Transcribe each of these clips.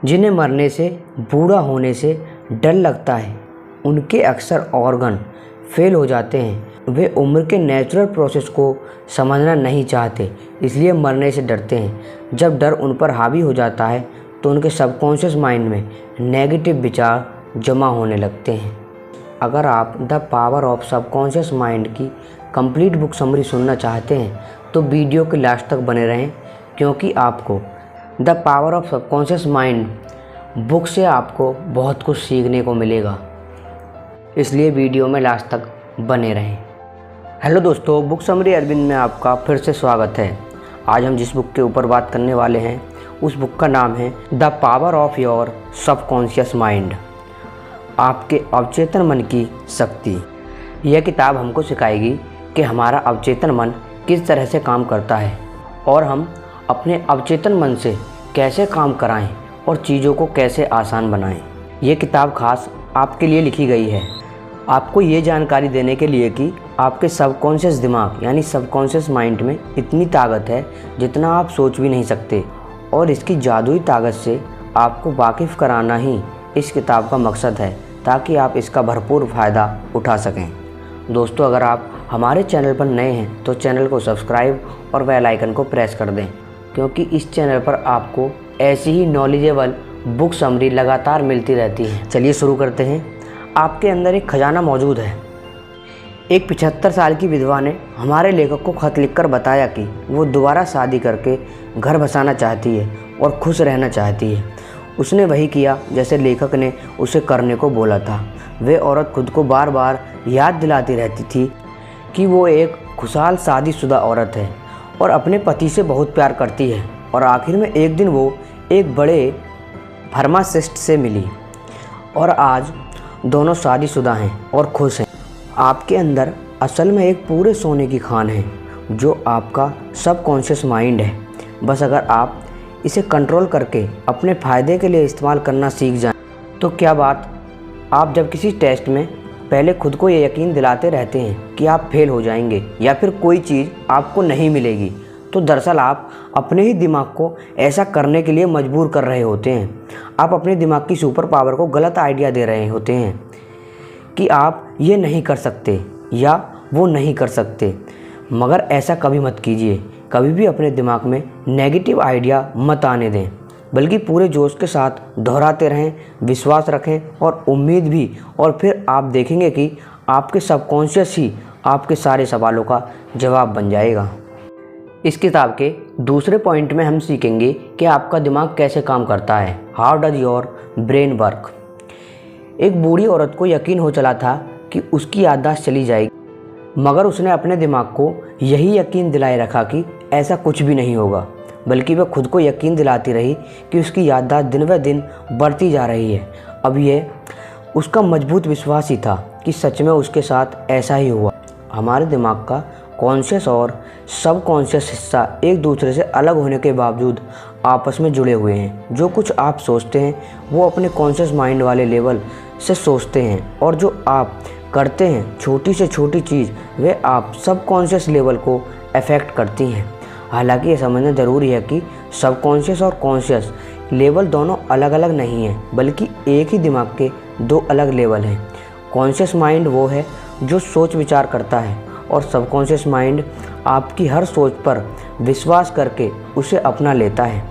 जिन्हें मरने से, बूढ़ा होने से डर लगता है, उनके अक्सर ऑर्गन फेल हो जाते हैं। वे उम्र के नेचुरल प्रोसेस को समझना नहीं चाहते, इसलिए मरने से डरते हैं। जब डर उन पर हावी हो जाता है तो उनके सबकॉन्शियस माइंड में नेगेटिव विचार जमा होने लगते हैं। अगर आप the power of subconscious mind की कंप्लीट बुक समरी सुनना चाहते हैं तो वीडियो के लास्ट तक बने रहें, क्योंकि आपको the power of subconscious mind book से आपको बहुत कुछ सीखने को मिलेगा, इसलिए वीडियो में लास्ट तक बने रहें। हेलो दोस्तों, बुक समरी अरविंद में आपका फिर से स्वागत है। आज हम जिस बुक के ऊपर बात करने वाले हैं उस बुक का नाम है the power of your subconscious mind, आपके अवचेतन मन की शक्ति। यह किताब हमको सिखाएगी कि हमारा अवचेतन मन किस तरह से काम करता है और हम अपने अवचेतन मन से कैसे काम कराएं और चीज़ों को कैसे आसान बनाएं। ये किताब खास आपके लिए लिखी गई है, आपको ये जानकारी देने के लिए कि आपके सबकॉन्शियस दिमाग यानी सबकॉन्शियस माइंड में इतनी ताकत है जितना आप सोच भी नहीं सकते, और इसकी जादुई ताकत से आपको वाकिफ़ कराना ही इस किताब का मकसद है, ताकि आप इसका भरपूर फ़ायदा उठा सकें। दोस्तों, अगर आप हमारे चैनल पर नए हैं तो चैनल को सब्सक्राइब और बेल आइकन को प्रेस कर दें, क्योंकि इस चैनल पर आपको ऐसी ही नॉलेजेबल बुक समरी लगातार मिलती रहती है। चलिए शुरू करते हैं। आपके अंदर एक खजाना मौजूद है। एक 75 साल की विधवा ने हमारे लेखक को खत लिखकर बताया कि वो दोबारा शादी करके घर बसाना चाहती है और खुश रहना चाहती है। उसने वही किया जैसे लेखक ने उसे करने को बोला था। वे औरत खुद को बार बार याद दिलाती रहती थी कि वो एक खुशहाल शादीशुदा औरत है और अपने पति से बहुत प्यार करती है। और आखिर में एक दिन वो एक बड़े फार्मासिस्ट से मिली और आज दोनों शादीशुदा हैं और खुश हैं। आपके अंदर असल में एक पूरे सोने की खान है जो आपका सबकॉन्शियस माइंड है। बस अगर आप इसे कंट्रोल करके अपने फ़ायदे के लिए इस्तेमाल करना सीख जाएं तो क्या बात। आप जब किसी टेस्ट में पहले खुद को ये यकीन दिलाते रहते हैं कि आप फेल हो जाएंगे या फिर कोई चीज़ आपको नहीं मिलेगी, तो दरअसल आप अपने ही दिमाग को ऐसा करने के लिए मजबूर कर रहे होते हैं। आप अपने दिमाग की सुपर पावर को गलत आइडिया दे रहे होते हैं कि आप ये नहीं कर सकते या वो नहीं कर सकते। मगर ऐसा कभी मत कीजिए। कभी भी अपने दिमाग में नेगेटिव आइडिया मत आने दें, बल्कि पूरे जोश के साथ दोहराते रहें, विश्वास रखें और उम्मीद भी, और फिर आप देखेंगे कि आपके सबकॉन्शियस ही आपके सारे सवालों का जवाब बन जाएगा। इस किताब के दूसरे पॉइंट में हम सीखेंगे कि आपका दिमाग कैसे काम करता है। How does your brain work. एक बूढ़ी औरत को यकीन हो चला था कि उसकी याददाश्त चली जाएगी, मगर उसने अपने दिमाग को यही यकीन दिलाए रखा कि ऐसा कुछ भी नहीं होगा, बल्कि वह खुद को यकीन दिलाती रही कि उसकी याददाश्त दिन ब दिन बढ़ती जा रही है। अब यह उसका मजबूत विश्वास ही था कि सच में उसके साथ ऐसा ही हुआ। हमारे दिमाग का कॉन्शियस और सबकॉन्शियस हिस्सा एक दूसरे से अलग होने के बावजूद आपस में जुड़े हुए हैं। जो कुछ आप सोचते हैं वो अपने कॉन्शियस माइंड वाले लेवल से सोचते हैं, और जो आप करते हैं छोटी से छोटी चीज़ वे आप सबकॉन्शियस लेवल को अफेक्ट करती हैं। हालांकि ये समझना ज़रूरी है कि सबकॉन्शियस और कॉन्शियस लेवल दोनों अलग अलग नहीं हैं, बल्कि एक ही दिमाग के दो अलग लेवल हैं। कॉन्शियस माइंड वो है जो सोच विचार करता है, और सबकॉन्शियस माइंड आपकी हर सोच पर विश्वास करके उसे अपना लेता है।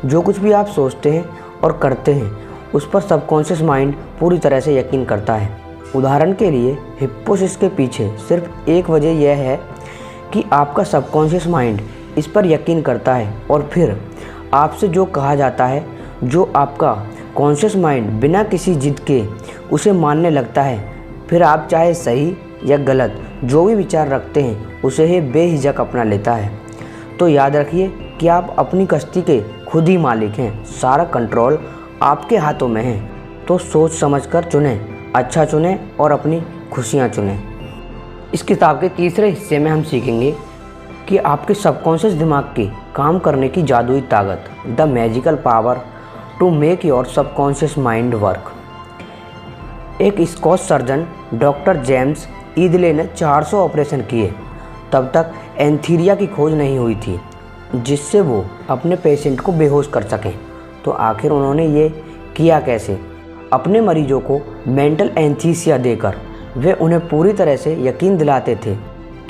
जो कुछ भी आप सोचते हैं और करते हैं उस पर सबकॉन्शियस माइंड पूरी तरह से यकीन करता है। उदाहरण के लिए हिप्पोसिस के पीछे सिर्फ एक वजह यह है कि आपका सबकॉन्शियस माइंड इस पर यकीन करता है, और फिर आपसे जो कहा जाता है, जो आपका कॉन्शियस माइंड बिना किसी जिद के उसे मानने लगता है, फिर आप चाहे सही या गलत जो भी विचार रखते हैं उसे ही बेहिचक अपना लेता है। तो याद रखिए कि आप अपनी कश्ती के खुद ही मालिक हैं, सारा कंट्रोल आपके हाथों में है। तो सोच समझकर चुनें, अच्छा चुनें और अपनी खुशियाँ चुनें। इस किताब के तीसरे हिस्से में हम सीखेंगे कि आपके सबकॉन्शियस दिमाग की काम करने की जादुई ताकत, the magical power to make your subconscious mind work. एक Scotch surgeon doctor James Esdaile ने 400 ऑपरेशन किए, तब तक एंथीरिया की खोज नहीं हुई थी जिससे वो अपने पेशेंट को बेहोश कर सकें। तो आखिर उन्होंने ये किया कैसे? अपने मरीजों को मेंटल एंथीसिया देकर वे उन्हें पूरी तरह से यकीन दिलाते थे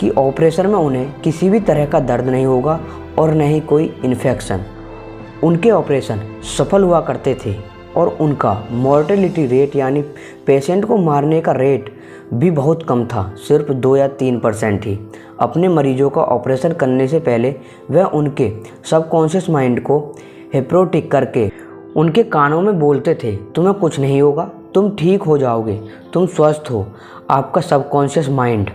कि ऑपरेशन में उन्हें किसी भी तरह का दर्द नहीं होगा और न ही कोई इन्फेक्शन। उनके ऑपरेशन सफल हुआ करते थे और उनका मॉर्टेलिटी रेट यानी पेशेंट को मारने का रेट भी बहुत कम था, सिर्फ 2 या 3% ही। अपने मरीजों का ऑपरेशन करने से पहले वह उनके सबकॉन्शियस माइंड को हिप्नोटिक करके उनके कानों में बोलते थे, तुम्हें कुछ नहीं होगा, तुम ठीक हो जाओगे, तुम स्वस्थ हो। आपका सबकॉन्शियस माइंड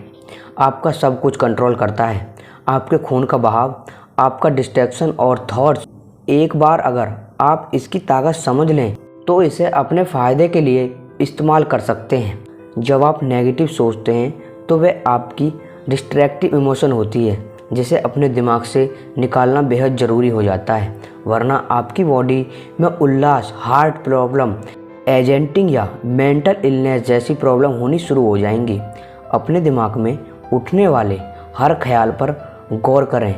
आपका सब कुछ कंट्रोल करता है, आपके खून का बहाव, आपका डिस्ट्रैक्शन और थॉट्स। एक बार अगर आप इसकी ताकत समझ लें तो इसे अपने फ़ायदे के लिए इस्तेमाल कर सकते हैं। जब आप नेगेटिव सोचते हैं तो वह आपकी डिस्ट्रैक्टिव इमोशन होती है जिसे अपने दिमाग से निकालना बेहद ज़रूरी हो जाता है, वरना आपकी बॉडी में उल्लास, हार्ट प्रॉब्लम, एजेंटिंग या मेंटल इलनेस जैसी प्रॉब्लम होनी शुरू हो जाएंगी। अपने दिमाग में उठने वाले हर ख्याल पर गौर करें,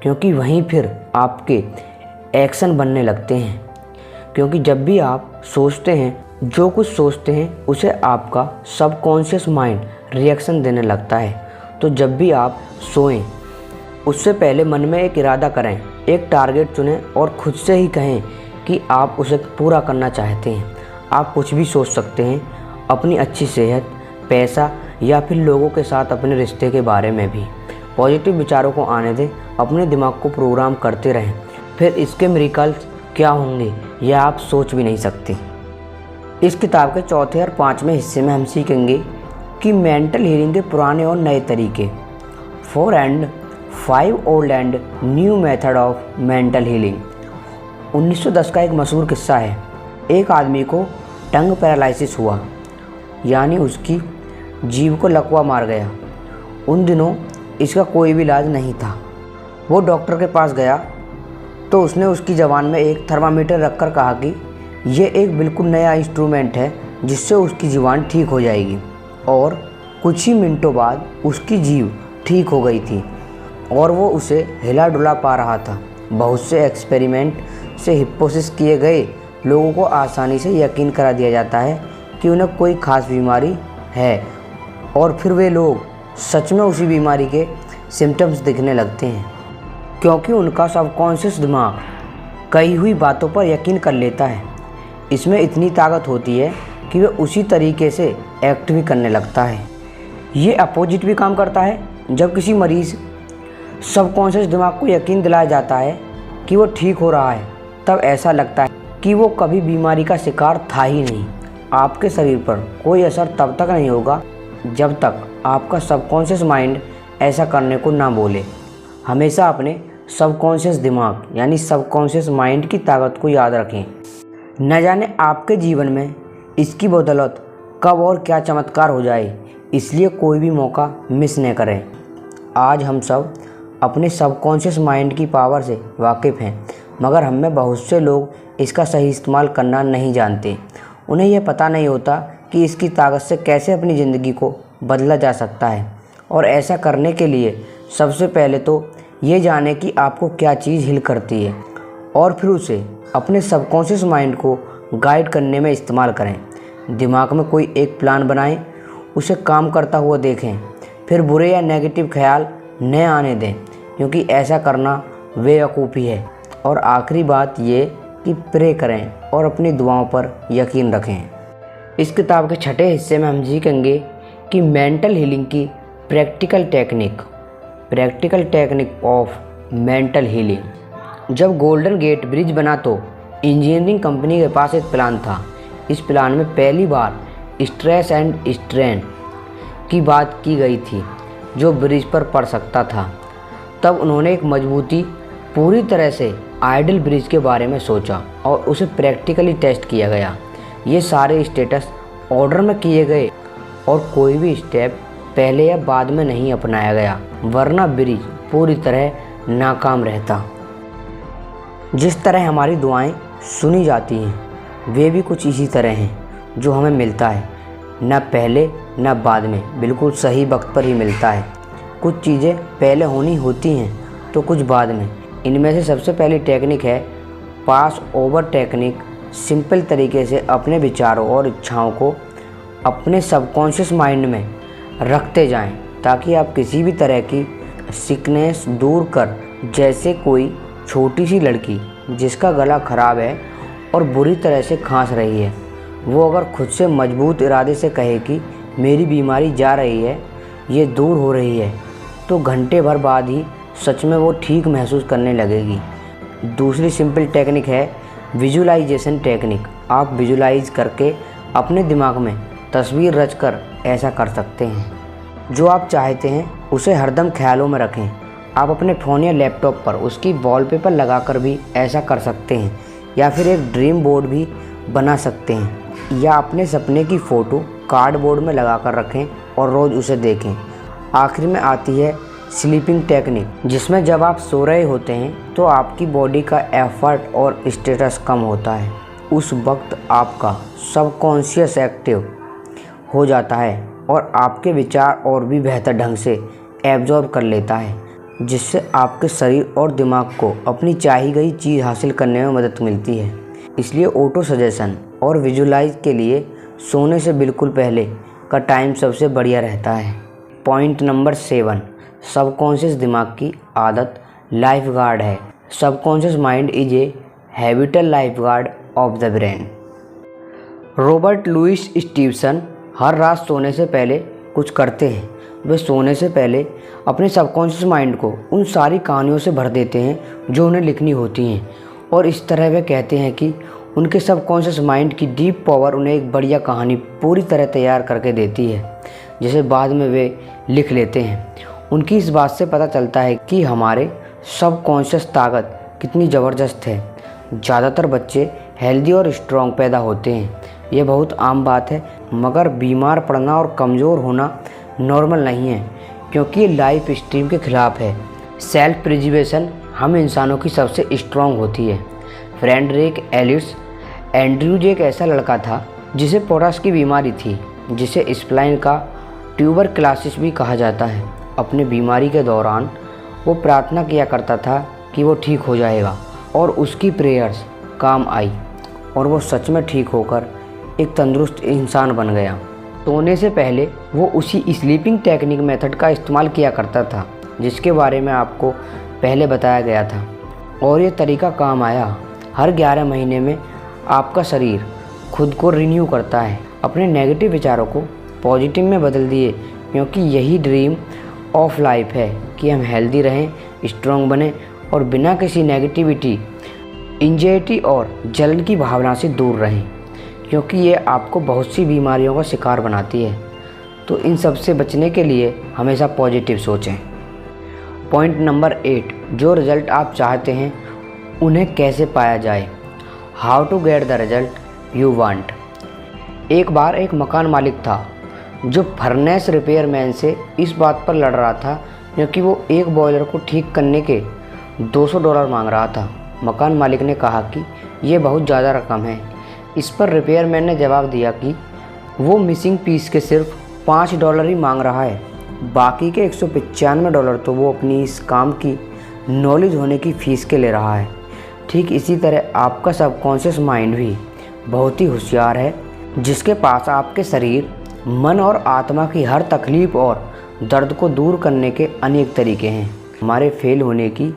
क्योंकि वहीं फिर आपके एक्शन बनने लगते हैं। क्योंकि जब भी आप सोचते हैं, जो कुछ सोचते हैं उसे आपका सबकॉन्शियस माइंड रिएक्शन देने लगता है। तो जब भी आप सोएं उससे पहले मन में एक इरादा करें, एक टारगेट चुनें और खुद से ही कहें कि आप उसे पूरा करना चाहते हैं। आप कुछ भी सोच सकते हैं, अपनी अच्छी सेहत, पैसा या फिर लोगों के साथ अपने रिश्ते के बारे में भी। पॉजिटिव विचारों को आने दें, अपने दिमाग को प्रोग्राम करते रहें, फिर इसके मिरेकल्स क्या होंगे यह आप सोच भी नहीं सकते। इस किताब के चौथे और 5वें हिस्से में हम सीखेंगे कि मेंटल हीलिंग के पुराने और नए तरीके, 4 and 5 old and new method of mental healing. 1910 का एक मशहूर किस्सा है। एक आदमी को टंग पैरालिसिस हुआ, यानी उसकी जीभ को लकवा मार गया। उन दिनों इसका कोई भी इलाज नहीं था। वो डॉक्टर के पास गया तो उसने उसकी ज़बान में एक थर्मामीटर रखकर कहा कि ये एक बिल्कुल नया इंस्ट्रूमेंट है जिससे उसकी ज़ुबान ठीक हो जाएगी। और कुछ ही मिनटों बाद उसकी जीभ ठीक हो गई थी और वो उसे हिला डुला पा रहा था। बहुत से एक्सपेरिमेंट से हिप्नोसिस किए गए लोगों को आसानी से यकीन करा दिया जाता है कि उन्हें कोई ख़ास बीमारी है और फिर वे लोग सच में उसी बीमारी के सिम्टम्स दिखने लगते हैं, क्योंकि उनका सबकॉन्शियस दिमाग कही हुई बातों पर यकीन कर लेता है। इसमें इतनी ताकत होती है कि वह उसी तरीके से एक्ट भी करने लगता है। ये अपोजिट भी काम करता है। जब किसी मरीज़ सबकॉन्शियस दिमाग को यकीन दिलाया जाता है कि वो ठीक हो रहा है, तब ऐसा लगता है कि वो कभी बीमारी का शिकार था ही नहीं। आपके शरीर पर कोई असर तब तक नहीं होगा जब तक आपका सबकॉन्शियस माइंड ऐसा करने को ना बोले। हमेशा अपने सबकॉन्शियस दिमाग यानी सबकॉन्शियस माइंड की ताकत को याद रखें। न जाने आपके जीवन में इसकी बदौलत कब और क्या चमत्कार हो जाए, इसलिए कोई भी मौका मिस न करें। आज हम सब अपने सबकॉन्शियस माइंड की पावर से वाकिफ़ हैं, मगर हम में बहुत से लोग इसका सही इस्तेमाल करना नहीं जानते। उन्हें यह पता नहीं होता कि इसकी ताकत से कैसे अपनी ज़िंदगी को बदला जा सकता है। और ऐसा करने के लिए सबसे पहले तो ये जाने कि आपको क्या चीज़ हिल करती है और फिर उसे अपने सबकॉन्शियस माइंड को गाइड करने में इस्तेमाल करें। दिमाग में कोई एक प्लान बनाएं, उसे काम करता हुआ देखें, फिर बुरे या नेगेटिव ख्याल न आने दें, क्योंकि ऐसा करना बेवकूफ़ी है। और आखिरी बात ये कि प्रे करें और अपनी दुआओं पर यकीन रखें। इस किताब के छठे हिस्से में हम सीखेंगे कि मेंटल हीलिंग की practical technique of mental healing. जब गोल्डन गेट ब्रिज बना तो इंजीनियरिंग कंपनी के पास एक प्लान था। इस प्लान में पहली बार स्ट्रेस एंड स्ट्रेन की बात की गई थी जो ब्रिज पर पड़ सकता था। तब उन्होंने एक मजबूती पूरी तरह से आइडल ब्रिज के बारे में सोचा और उसे प्रैक्टिकली टेस्ट किया गया। ये सारे स्टेटस ऑर्डर में किए गए और कोई भी स्टेप पहले या बाद में नहीं अपनाया गया, वरना ब्रिज पूरी तरह नाकाम रहता। जिस तरह हमारी दुआएं सुनी जाती हैं, वे भी कुछ इसी तरह हैं। जो हमें मिलता है न पहले न बाद में, बिल्कुल सही वक्त पर ही मिलता है। कुछ चीज़ें पहले होनी होती हैं तो कुछ बाद में। इनमें से सबसे पहली टेक्निक है पास ओवर टेक्निक सिंपल तरीके से अपने विचारों और इच्छाओं को अपने सबकॉन्शियस माइंड में रखते जाएं, ताकि आप किसी भी तरह की सिकनेस दूर कर, जैसे कोई छोटी सी लड़की जिसका गला ख़राब है और बुरी तरह से खांस रही है, वो अगर खुद से मजबूत इरादे से कहे कि मेरी बीमारी जा रही है, ये दूर हो रही है, तो घंटे भर बाद ही सच में वो ठीक महसूस करने लगेगी। दूसरी सिंपल टेक्निक है विजुअलाइजेशन टेक्निक। आप विजुअलाइज करके अपने दिमाग में तस्वीर रच कर ऐसा कर सकते हैं। जो आप चाहते हैं उसे हरदम ख्यालों में रखें। आप अपने फ़ोन या लैपटॉप पर उसकी वॉलपेपर लगाकर भी ऐसा कर सकते हैं, या फिर एक ड्रीम बोर्ड भी बना सकते हैं, या अपने सपने की फ़ोटो कार्डबोर्ड में लगाकर रखें और रोज़ उसे देखें। आखिर में आती है स्लीपिंग टेक्निक, जिसमें जब आप सो रहे होते हैं तो आपकी बॉडी का एफर्ट और स्टेटस कम होता है। उस वक्त आपका सबकॉन्शियस एक्टिव हो जाता है और आपके विचार और भी बेहतर ढंग से एब्जॉर्ब कर लेता है, जिससे आपके शरीर और दिमाग को अपनी चाही गई चीज़ हासिल करने में मदद मिलती है। इसलिए ऑटो सजेशन और विजुलाइज के लिए सोने से बिल्कुल पहले का टाइम सबसे बढ़िया रहता है। पॉइंट नंबर 7, सबकॉन्शियस दिमाग की आदत लाइफ गार्ड है। Subconscious mind is a habitual life guard of the brain. Robert Louis Stevenson हर रात सोने से पहले कुछ करते हैं। वे सोने से पहले अपने सबकॉन्शियस माइंड को उन सारी कहानियों से भर देते हैं जो उन्हें लिखनी होती हैं, और इस तरह वे कहते हैं कि उनके सबकॉन्शियस माइंड की डीप पावर उन्हें एक बढ़िया कहानी पूरी तरह तैयार करके देती है, जिसे बाद में वे लिख लेते हैं। उनकी इस बात से पता चलता है कि हमारे सबकॉन्शियस ताकत कितनी ज़बरदस्त है। ज़्यादातर बच्चे हेल्दी और स्ट्रॉन्ग पैदा होते हैं, ये बहुत आम बात है, मगर बीमार पड़ना और कमज़ोर होना नॉर्मल नहीं है, क्योंकि ये लाइफ स्ट्रीम के खिलाफ है। सेल्फ प्रिजर्वेशन हम इंसानों की सबसे स्ट्रॉन्ग होती है। फ्रेडरिक एलिस एंड्रयूज एक ऐसा लड़का था जिसे पोटाश की बीमारी थी, जिसे स्प्लाइन का ट्यूबरक्लोसिस भी कहा जाता है। अपने बीमारी के दौरान वो प्रार्थना किया करता था कि वो ठीक हो जाएगा, और उसकी प्रेयर्स काम आई और वो सच में ठीक होकर एक तंदुरुस्त इंसान बन गया। सोने से पहले वो उसी स्लीपिंग टेक्निक मेथड का इस्तेमाल किया करता था, जिसके बारे में आपको पहले बताया गया था, और ये तरीका काम आया। हर 11 महीने में आपका शरीर खुद को रिन्यू करता है। अपने नेगेटिव विचारों को पॉजिटिव में बदल दिए, क्योंकि यही ड्रीम ऑफ लाइफ है कि हम हेल्दी रहें, स्ट्रॉन्ग बने और बिना किसी नेगेटिविटी, एंजाइटी और जलन की भावना से दूर रहें, क्योंकि ये आपको बहुत सी बीमारियों का शिकार बनाती है। तो इन सब से बचने के लिए हमेशा पॉजिटिव सोचें। पॉइंट नंबर 8, जो रिज़ल्ट आप चाहते हैं उन्हें कैसे पाया जाए। How to get the result you want. एक बार एक मकान मालिक था जो फर्नेस रिपेयरमैन से इस बात पर लड़ रहा था, क्योंकि वो एक बॉयलर को ठीक करने के $200 मांग रहा था। मकान मालिक ने कहा कि ये बहुत ज़्यादा रकम है। इस पर रिपेयरमैन ने जवाब दिया कि वो मिसिंग पीस के सिर्फ $5 ही मांग रहा है, बाकी के $195 तो वो अपनी इस काम की नॉलेज होने की फ़ीस के ले रहा है। ठीक इसी तरह आपका सबकॉन्शियस माइंड भी बहुत ही होशियार है, जिसके पास आपके शरीर, मन और आत्मा की हर तकलीफ़ और दर्द को दूर करने के अनेक तरीके हैं। हमारे फेल होने की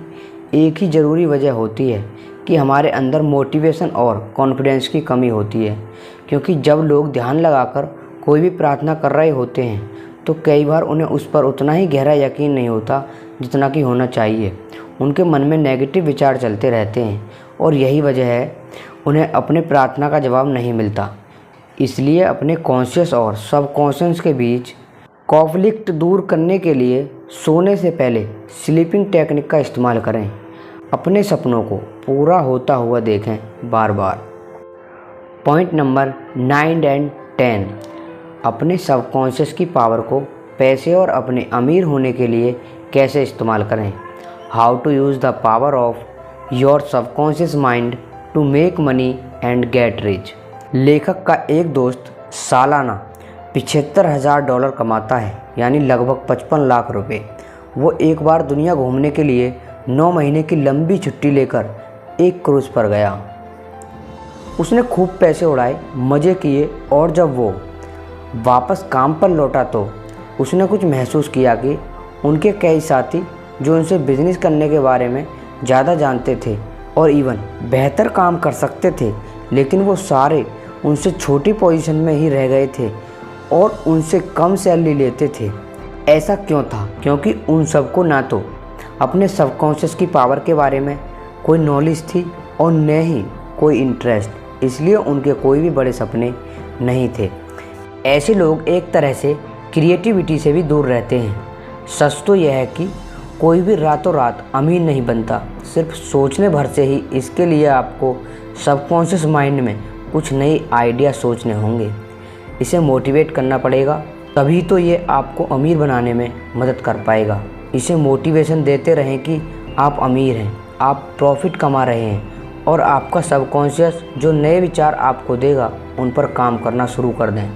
एक ही ज़रूरी वजह होती है कि हमारे अंदर मोटिवेशन और कॉन्फिडेंस की कमी होती है, क्योंकि जब लोग ध्यान लगाकर कोई भी प्रार्थना कर रहे होते हैं तो कई बार उन्हें उस पर उतना ही गहरा यकीन नहीं होता जितना कि होना चाहिए। उनके मन में नेगेटिव विचार चलते रहते हैं, और यही वजह है उन्हें अपने प्रार्थना का जवाब नहीं मिलता। इसलिए अपने कॉन्शियस और सबकॉन्शियस के बीच कॉन्फ्लिक्ट दूर करने के लिए सोने से पहले स्लीपिंग टेक्निक का इस्तेमाल करें। अपने सपनों को पूरा होता हुआ देखें बार बार। पॉइंट नंबर 9 एंड 10, अपने सबकॉन्शियस की पावर को पैसे और अपने अमीर होने के लिए कैसे इस्तेमाल करें। How to use the power of your subconscious mind to make money and get rich. लेखक का एक दोस्त सालाना $75,000 कमाता है, यानी लगभग 55 लाख रुपए। वो एक बार दुनिया घूमने के लिए 9 महीने की लंबी छुट्टी लेकर एक क्रूज़ पर गया। उसने खूब पैसे उड़ाए, मज़े किए और जब वो वापस काम पर लौटा तो उसने कुछ महसूस किया कि उनके कई साथी जो उनसे बिजनेस करने के बारे में ज़्यादा जानते थे और इवन बेहतर काम कर सकते थे, लेकिन वो सारे उनसे छोटी पोजीशन में ही रह गए थे और उनसे कम सैलरी लेते थे। ऐसा क्यों था? क्योंकि उन सबको ना तो अपने सबकॉन्शियस की पावर के बारे में कोई नॉलेज थी और न ही कोई इंटरेस्ट, इसलिए उनके कोई भी बड़े सपने नहीं थे। ऐसे लोग एक तरह से क्रिएटिविटी से भी दूर रहते हैं। सच तो यह है कि कोई भी रातों रात अमीर नहीं बनता, सिर्फ सोचने भर से ही। इसके लिए आपको सबकॉन्शियस माइंड में कुछ नई आइडिया सोचने होंगे, इसे मोटिवेट करना पड़ेगा, तभी तो ये आपको अमीर बनाने में मदद कर पाएगा। इसे मोटिवेशन देते रहें कि आप अमीर हैं, आप प्रॉफिट कमा रहे हैं और आपका सबकॉन्शियस जो नए विचार आपको देगा उन पर काम करना शुरू कर दें।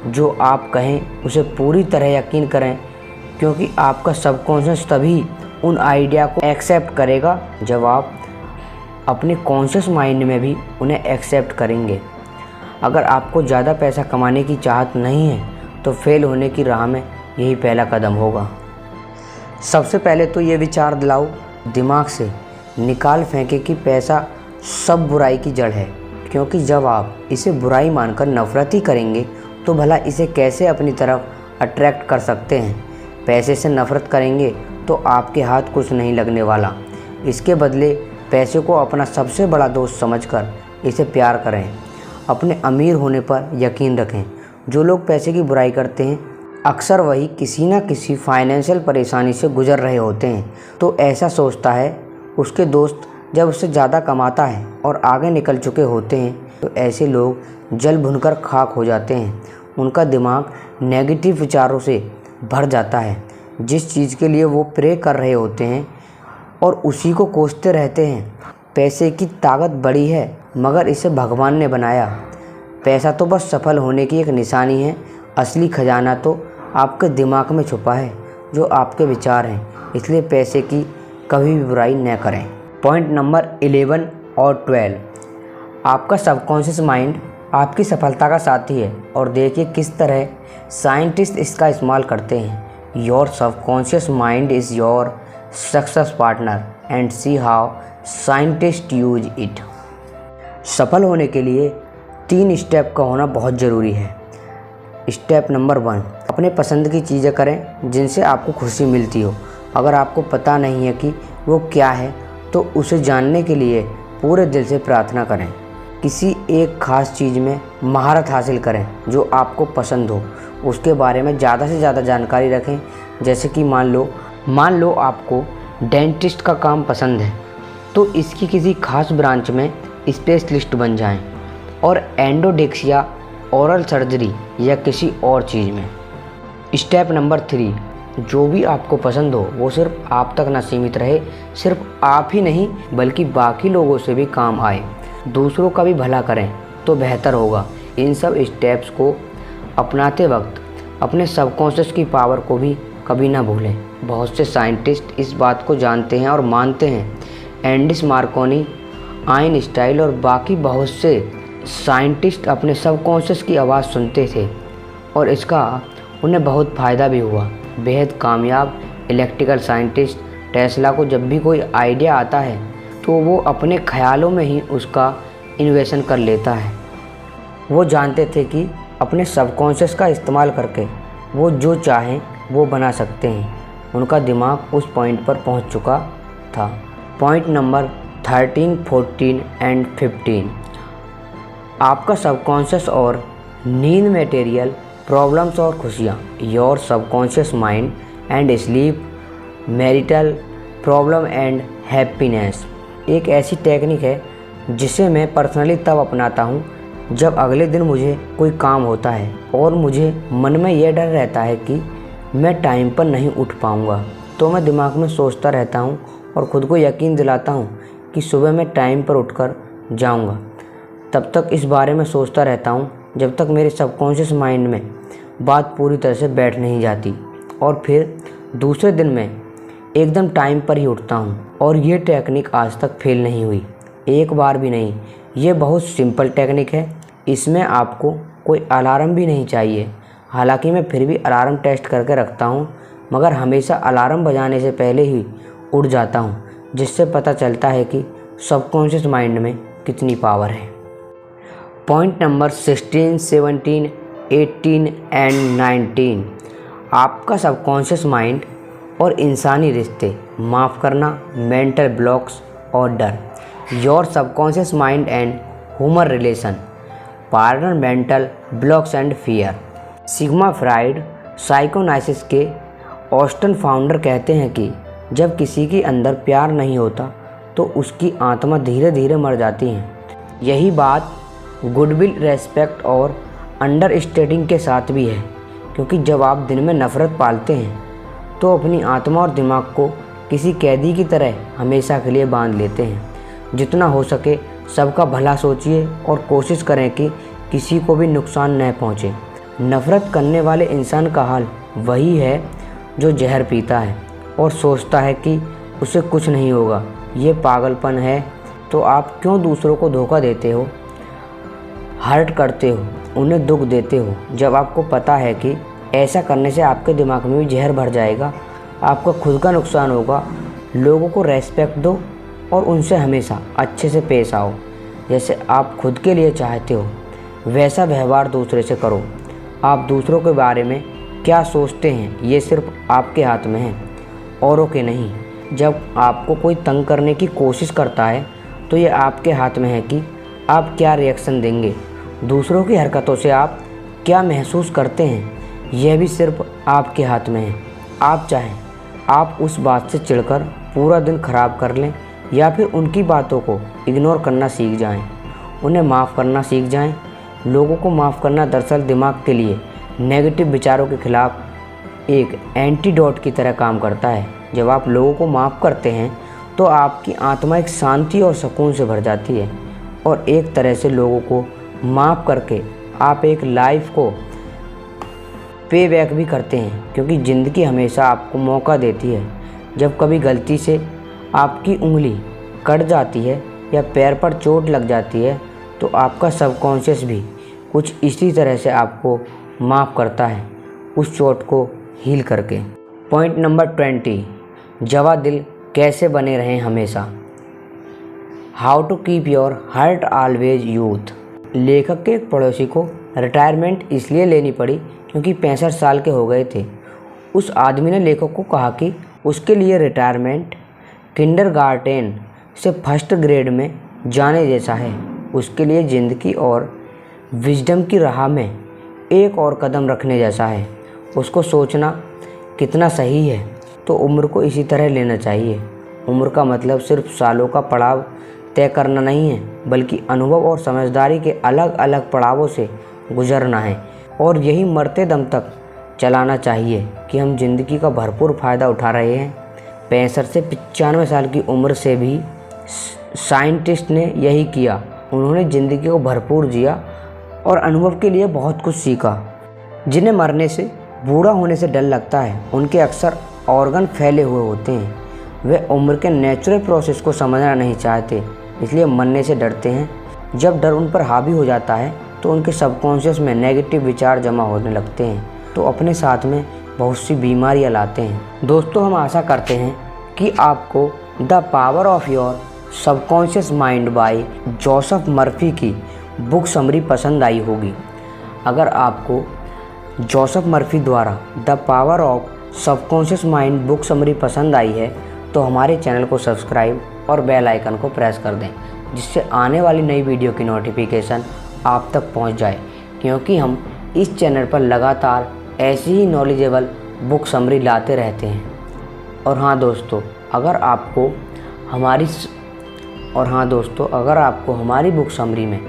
जो आप कहें उसे पूरी तरह यकीन करें, क्योंकि आपका सबकॉन्शियस तभी उन आइडिया को एक्सेप्ट करेगा जब आप अपने कॉन्शियस माइंड में भी उन्हें एक्सेप्ट करेंगे। अगर आपको ज़्यादा पैसा कमाने की चाहत नहीं है तो फेल होने की राह में यही पहला कदम होगा। सबसे पहले तो ये विचार दिलाओ, दिमाग से निकाल फेंके कि पैसा सब बुराई की जड़ है, क्योंकि जब आप इसे बुराई मानकर नफरत ही करेंगे तो भला इसे कैसे अपनी तरफ अट्रैक्ट कर सकते हैं। पैसे से नफरत करेंगे तो आपके हाथ कुछ नहीं लगने वाला। इसके बदले पैसे को अपना सबसे बड़ा दोस्त समझकर इसे प्यार करें। अपने अमीर होने पर यकीन रखें। जो लोग पैसे की बुराई करते हैं अक्सर वही किसी न किसी फाइनेंशियल परेशानी से गुजर रहे होते हैं। तो ऐसा सोचता है उसके दोस्त जब उससे ज़्यादा कमाता है और आगे निकल चुके होते हैं तो ऐसे लोग जल भुनकर खाक हो जाते हैं। उनका दिमाग नेगेटिव विचारों से भर जाता है। जिस चीज़ के लिए वो प्रे कर रहे होते हैं और उसी को कोसते रहते हैं। पैसे की ताकत बड़ी है, मगर इसे भगवान ने बनाया। पैसा तो बस सफल होने की एक निशानी है। असली खजाना तो आपके दिमाग में छुपा है, जो आपके विचार हैं। इसलिए पैसे की कभी भी बुराई न करें। पॉइंट नंबर 11 और 12, आपका सबकॉन्शियस माइंड आपकी सफलता का साथी है और देखिए किस तरह साइंटिस्ट इसका इस्तेमाल करते हैं। Your subconscious mind is your success partner and see how scientist use it. सफल होने के लिए 3 स्टेप का होना बहुत ज़रूरी है। स्टेप नंबर 1, अपने पसंद की चीज़ें करें जिनसे आपको खुशी मिलती हो। अगर आपको पता नहीं है कि वो क्या है तो उसे जानने के लिए पूरे दिल से प्रार्थना करें। किसी एक ख़ास चीज़ में महारत हासिल करें जो आपको पसंद हो। उसके बारे में ज़्यादा से ज़्यादा जानकारी रखें। जैसे कि मान लो आपको डेंटिस्ट का काम पसंद है तो इसकी किसी खास ब्रांच में स्पेशलिस्ट बन जाएं और एंडोडेक्सिया, ओरल सर्जरी या किसी और चीज़ में। स्टेप नंबर 3, जो भी आपको पसंद हो वो सिर्फ आप तक ना सीमित रहे। सिर्फ आप ही नहीं बल्कि बाकी लोगों से भी काम आए। दूसरों का भी भला करें तो बेहतर होगा। इन सब स्टेप्स को अपनाते वक्त अपने सबकॉन्शियस की पावर को भी कभी ना भूलें। बहुत से साइंटिस्ट इस बात को जानते हैं और मानते हैं। एंडिस मार्कोनी, आइंस्टाइन और बाकी बहुत से साइंटिस्ट अपने सबकॉन्शियस की आवाज़ सुनते थे और इसका उन्हें बहुत फ़ायदा भी हुआ। बेहद कामयाब इलेक्ट्रिकल साइंटिस्ट टेस्ला को जब भी कोई आइडिया आता है तो वो अपने ख़यालों में ही उसका इन्वेंशन कर लेता है। वो जानते थे कि अपने सबकॉन्शियस का इस्तेमाल करके वो जो चाहें वो बना सकते हैं। उनका दिमाग उस पॉइंट पर पहुंच चुका था। पॉइंट नंबर 13, 14 एंड 15, आपका सबकॉन्शियस और नींद, मटेरियल प्रॉब्लम्स और खुशियाँ। Your subconscious mind and sleep, marital problem and happiness. एक ऐसी टेक्निक है जिसे मैं पर्सनली तब अपनाता हूँ जब अगले दिन मुझे कोई काम होता है और मुझे मन में यह डर रहता है कि मैं टाइम पर नहीं उठ पाऊँगा। तो मैं दिमाग में सोचता रहता हूँ और ख़ुद को यकीन दिलाता हूँ कि सुबह मैं टाइम पर उठकर जाऊँगा। तब तक इस बारे में सोचता रहता हूँ जब तक मेरे सबकॉन्शियस माइंड में बात पूरी तरह से बैठ नहीं जाती और फिर दूसरे दिन मैं एकदम टाइम पर ही उठता हूँ। और ये टेक्निक आज तक फेल नहीं हुई। एक बार भी नहीं। ये बहुत सिंपल टेक्निक है। इसमें आपको कोई अलार्म भी नहीं चाहिए। हालांकि मैं फिर भी अलार्म टेस्ट करके रखता हूँ, मगर हमेशा अलार्म बजाने से पहले ही उठ जाता हूँ, जिससे पता चलता है कि सबकॉन्शियस माइंड में कितनी पावर है। Point number 16, 17, 18 and 19। आपका सबकॉन्शियस माइंड और इंसानी रिश्ते, माफ़ करना, मेंटल ब्लॉक्स और डर। Your subconscious mind and human relation, partner, mental blocks and fear. Sigmund Freud, psychoanalysis के ऑस्टन फाउंडर, कहते हैं कि जब किसी के अंदर प्यार नहीं होता तो उसकी आत्मा धीरे धीरे मर जाती है। यही बात गुडविल, रेस्पेक्ट और अंडरस्टैंडिंग के साथ भी है, क्योंकि जब आप दिन में नफ़रत पालते हैं तो अपनी आत्मा और दिमाग को किसी कैदी की तरह हमेशा के लिए बांध लेते हैं। जितना हो सके सबका भला सोचिए और कोशिश करें कि किसी को भी नुकसान न पहुंचे। नफ़रत करने वाले इंसान का हाल वही है जो जहर पीता है और सोचता है कि उसे कुछ नहीं होगा। ये पागलपन है। तो आप क्यों दूसरों को धोखा देते हो, हर्ट करते हो, उन्हें दुख देते हो, जब आपको पता है कि ऐसा करने से आपके दिमाग में भी जहर भर जाएगा, आपका खुद का नुकसान होगा। लोगों को रेस्पेक्ट दो और उनसे हमेशा अच्छे से पेश आओ। जैसे आप खुद के लिए चाहते हो वैसा व्यवहार दूसरे से करो। आप दूसरों के बारे में क्या सोचते हैं ये सिर्फ आपके हाथ में है, औरों के नहीं। जब आपको कोई तंग करने की कोशिश करता है तो ये आपके हाथ में है कि आप क्या रिएक्शन देंगे। दूसरों की हरकतों से आप क्या महसूस करते हैं यह भी सिर्फ आपके हाथ में है। आप चाहें आप उस बात से चिढ़कर पूरा दिन खराब कर लें या फिर उनकी बातों को इग्नोर करना सीख जाएं, उन्हें माफ़ करना सीख जाएं। लोगों को माफ़ करना दरअसल दिमाग के लिए नेगेटिव विचारों के खिलाफ एक एंटीडोट की तरह काम करता है। जब आप लोगों को माफ़ करते हैं तो आपकी आत्मा एक शांति और सुकून से भर जाती है और एक तरह से लोगों को माफ़ करके आप एक लाइफ को पे बैक भी करते हैं, क्योंकि ज़िंदगी हमेशा आपको मौका देती है। जब कभी गलती से आपकी उंगली कट जाती है या पैर पर चोट लग जाती है तो आपका सबकॉन्शियस भी कुछ इसी तरह से आपको माफ़ करता है, उस चोट को हील करके। पॉइंट नंबर 20, जवा दिल कैसे बने रहें हमेशा। How to keep your heart always youth. लेखक के एक पड़ोसी को रिटायरमेंट इसलिए लेनी पड़ी क्योंकि 65 साल के हो गए थे। उस आदमी ने लेखक को कहा कि उसके लिए रिटायरमेंट किंडरगार्टन से फर्स्ट ग्रेड में जाने जैसा है। उसके लिए ज़िंदगी और विजडम की राह में एक और कदम रखने जैसा है। उसको सोचना कितना सही है तो उम्र को इसी तरह लेना चाहिए। उम्र का मतलब सिर्फ सालों का पड़ाव तय करना नहीं है, बल्कि अनुभव और समझदारी के अलग अलग पड़ावों से गुजरना है और यही मरते दम तक चलाना चाहिए कि हम ज़िंदगी का भरपूर फ़ायदा उठा रहे हैं। 65 से 95 साल की उम्र से भी साइंटिस्ट ने यही किया। उन्होंने ज़िंदगी को भरपूर जिया और अनुभव के लिए बहुत कुछ सीखा। जिन्हें मरने से, बूढ़ा होने से डर लगता है, उनके अक्सर ऑर्गन फैले हुए होते हैं। वे उम्र के नेचुरल प्रोसेस को समझना नहीं चाहते, इसलिए मरने से डरते हैं। जब डर उन पर हावी हो जाता है तो उनके सबकॉन्शियस में नेगेटिव विचार जमा होने लगते हैं, तो अपने साथ में बहुत सी बीमारियां लाते हैं। दोस्तों, हम आशा करते हैं कि आपको the power of your subconscious mind bye Joseph Murphy की बुक समरी पसंद आई होगी। अगर आपको जोसेफ मर्फी द्वारा the power of subconscious mind book summary पसंद आई है तो हमारे चैनल को सब्सक्राइब और बेल आइकन को प्रेस कर दें, जिससे आने वाली नई वीडियो की नोटिफिकेशन आप तक पहुंच जाए, क्योंकि हम इस चैनल पर लगातार ऐसी ही नॉलेजेबल बुक समरी लाते रहते हैं। और हाँ दोस्तों, अगर आपको हमारी बुक समरी में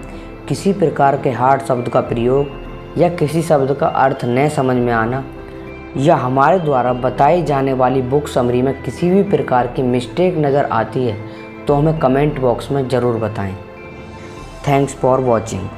किसी प्रकार के हार्ड शब्द का प्रयोग या किसी शब्द का अर्थ न समझ में आना या हमारे द्वारा बताई जाने वाली बुक समरी में किसी भी प्रकार की मिस्टेक नज़र आती है तो हमें कमेंट बॉक्स में ज़रूर बताएं। Thanks for watching.